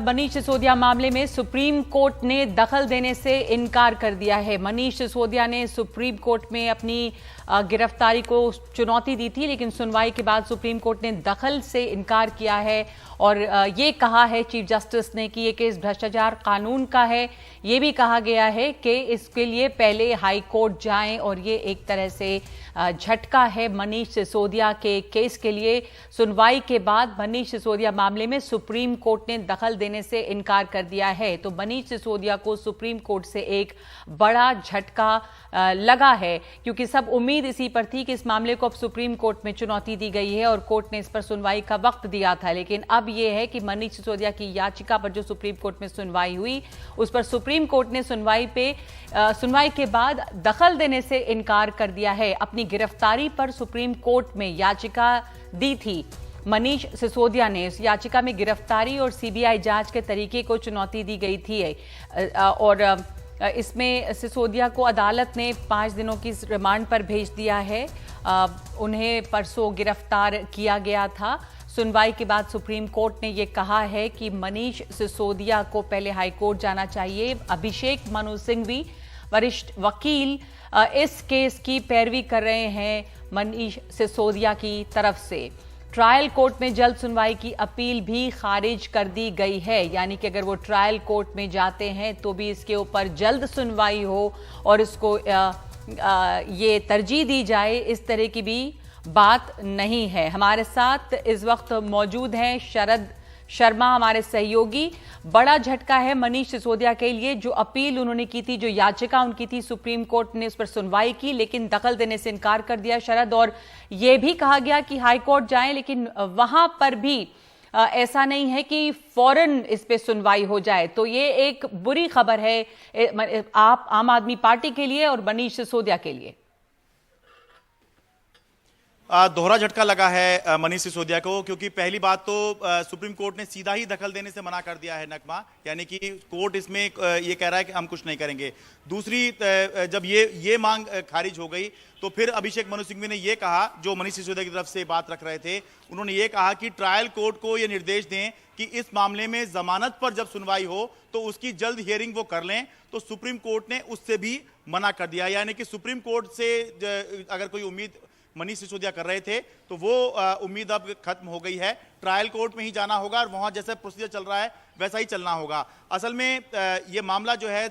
मनीष सिसोदिया मामले में supreme court ने दखल देने से इनकार कर दिया है। मनीष सिसोदिया ने सुप्रीम कोर्ट में अपनी गिरफ्तारी को चुनौती दी थी, लेकिन सुनवाई के बाद सुप्रीम कोर्ट ने दखल से इनकार किया है और ये कहा है चीफ जस्टिस ने कि ये केस भ्रष्टाचार कानून का है। ये भी कहा गया है कि इसके लिए पहले हाई कोर्ट जाएं और ये एक तरह से झटका है मनीष सिसोदिया के केस के लिए। सुनवाई के बाद मनीष सिसोदिया मामले में सुप्रीम कोर्ट ने दखल देने से इनकार कर दिया है, तो मनीष सिसोदिया को सुप्रीम कोर्ट से एक बड़ा झटका लगा है, क्योंकि सब उम्मीद इसी पर थी कि इस मामले को अब सुप्रीम कोर्ट में चुनौती दी गई है और कोर्ट ने इस पर सुनवाई का वक्त दिया था। लेकिन अब यह है कि मनीष सिसोदिया की याचिका पर जो सुप्रीम कोर्ट में सुनवाई हुई, उस पर सुप्रीम कोर्ट ने सुनवाई के बाद दखल देने से इनकार कर दिया है। अपनी गिरफ्तारी पर सुप्रीम कोर्ट में याचिका दी थी मनीष सिसोदिया ने। इस याचिका में गिरफ्तारी और सीबीआई जांच के तरीके को चुनौती दी गई थी और इसमें सिसोदिया को अदालत ने 5 दिनों की रिमांड पर भेज दिया है। उन्हें परसों गिरफ्तार किया गया था। सुनवाई के बाद सुप्रीम कोर्ट ने यह कहा है कि मनीष सिसोदिया को पहले हाईकोर्ट जाना चाहिए। अभिषेक मनु सिंघवी वरिष्ठ वकील इस केस की पैरवी कर रहे हैं मनीष सिसोदिया की तरफ से। ट्रायल कोर्ट में जल्द सुनवाई की अपील भी खारिज कर दी गई है, यानी कि अगर वो ट्रायल कोर्ट में जाते हैं तो भी इसके ऊपर जल्द सुनवाई हो और इसको ये तरजीह दी जाए, इस तरह की भी बात नहीं है। हमारे साथ इस वक्त मौजूद हैं शरद शर्मा, हमारे सहयोगी। बड़ा झटका है मनीष सिसोदिया के लिए। जो अपील उन्होंने की थी, जो याचिका उनकी थी, सुप्रीम कोर्ट ने उस पर सुनवाई की लेकिन दखल देने से इनकार कर दिया शरद, और यह भी कहा गया कि हाई कोर्ट जाएं, लेकिन वहां पर भी ऐसा नहीं है कि फौरन इस पे सुनवाई हो जाए। तो ये एक बुरी खबर है आप आम आदमी पार्टी के लिए और मनीष सिसोदिया के लिए। दोहरा झटका लगा है मनीष सिसोदिया को, क्योंकि पहली बात तो सुप्रीम कोर्ट ने सीधा ही दखल देने से मना कर दिया है नकमा, यानी कि कोर्ट इसमें ये कह रहा है कि हम कुछ नहीं करेंगे। दूसरी, जब ये मांग खारिज हो गई तो फिर अभिषेक मनु सिंघवी ने ये कहा, जो मनीष सिसोदिया की तरफ से बात रख रहे थे, उन्होंने ये कहा कि ट्रायल कोर्ट को ये निर्देश दें कि इस मामले में जमानत पर जब सुनवाई हो तो उसकी जल्द हियरिंग वो कर लें। तो सुप्रीम कोर्ट ने उससे भी मना कर दिया, यानी कि सुप्रीम कोर्ट से अगर कोई उम्मीद मनीष सिसोदिया कर रहे थे तो वो उम्मीद अब खत्म हो गई है। ट्रायल कोर्ट में ही जाना होगा और वहां जैसा प्रोसीजर चल रहा है वैसा ही चलना होगा। असल में ये मामला जो है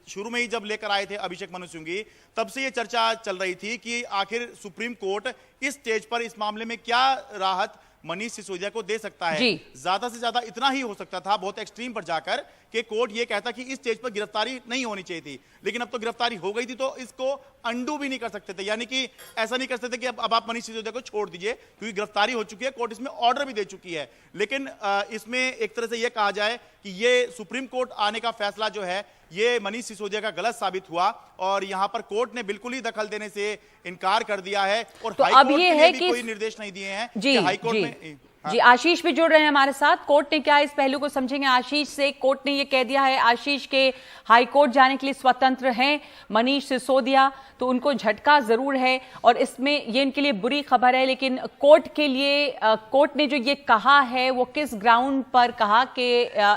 शुरू में ही जब लेकर आए थे अभिषेक मनु सिंघवी, तब से ये चर्चा चल रही थी कि आखिर सुप्रीम कोर्ट इस स्टेज पर इस मामले में क्या राहत मनीष सिसोदिया को दे सकता है। ज्यादा से ज्यादा इतना ही हो सकता था, बहुत एक्सट्रीम पर जाकर, कि कोर्ट ये कहता कि इस स्टेज पर गिरफ्तारी नहीं होनी चाहिए थी, लेकिन अब तो गिरफ्तारी हो गई थी तो इसको अंडू भी नहीं कर सकते थे, यानी कि ऐसा नहीं कर सकते कि अब आप मनीष सिसोदिया को छोड़ दीजिए क्योंकि गिरफ्तारी हो चुकी है, कोर्ट इसमें ऑर्डर भी दे चुकी है। लेकिन इसमें एक तरह से यह कहा जाए कि ये सुप्रीम कोर्ट आने का फैसला जो है ये मनीष सिसोदिया का गलत साबित हुआ और यहां पर कोर्ट ने बिल्कुल ही दखल देने से इनकार कर दिया है और तो हाईकोर्ट अब ये ने है भी कि कोई निर्देश नहीं दिए हैं जी, कि हाईकोर्ट में जी आशीष भी जुड़ रहे हैं हमारे साथ। कोर्ट ने क्या इस पहलू को समझेंगे आशीष से। कोर्ट ने ये कह दिया है आशीष के हाई कोर्ट जाने के लिए स्वतंत्र हैं मनीष सिसोदिया, तो उनको झटका जरूर है और इसमें ये इनके लिए बुरी खबर है। लेकिन कोर्ट के लिए कोर्ट ने जो ये कहा है वो किस ग्राउंड पर कहा कि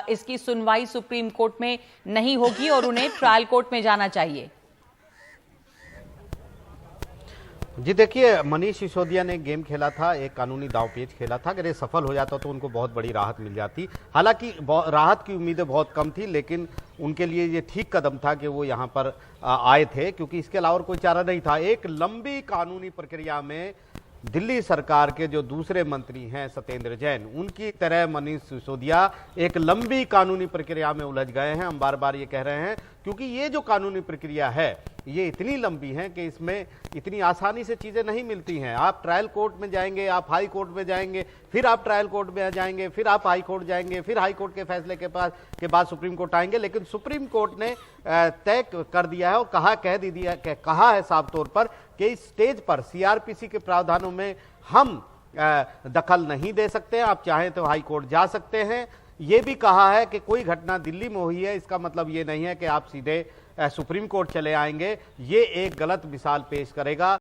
इसकी सुनवाई सुप्रीम कोर्ट में नहीं होगी और उन्हें ट्रायल कोर्ट में जाना चाहिए? जी देखिए, मनीष सिसोदिया ने गेम खेला था, एक कानूनी दांवपेच खेला था। अगर ये सफल हो जाता तो उनको बहुत बड़ी राहत मिल जाती। हालांकि राहत की उम्मीदें बहुत कम थी, लेकिन उनके लिए ये ठीक कदम था कि वो यहाँ पर आए थे, क्योंकि इसके अलावा कोई चारा नहीं था। एक लंबी कानूनी प्रक्रिया में दिल्ली सरकार के जो दूसरे मंत्री हैं सत्येंद्र जैन, उनकी तरह मनीष सिसोदिया एक लंबी कानूनी प्रक्रिया में उलझ गए हैं। हम बार बार ये कह रहे हैं क्योंकि ये जो कानूनी प्रक्रिया है ये इतनी लंबी है कि इसमें इतनी आसानी से चीजें नहीं मिलती हैं। आप ट्रायल कोर्ट में जाएंगे, आप हाई कोर्ट में जाएंगे, फिर आप ट्रायल कोर्ट में जाएंगे, फिर आप हाई कोर्ट जाएंगे, फिर हाई कोर्ट के फैसले के बाद सुप्रीम कोर्ट आएंगे। लेकिन सुप्रीम कोर्ट ने तय कर दिया है और कहा है साफ तौर पर कि इस स्टेज पर सीआरपीसी के प्रावधानों में हम दखल नहीं दे सकते। आप चाहें तो हाई कोर्ट जा सकते हैं। ये भी कहा है कि कोई घटना दिल्ली में हुई है इसका मतलब ये नहीं है कि आप सीधे सुप्रीम कोर्ट चले आएंगे। ये एक गलत मिसाल पेश करेगा।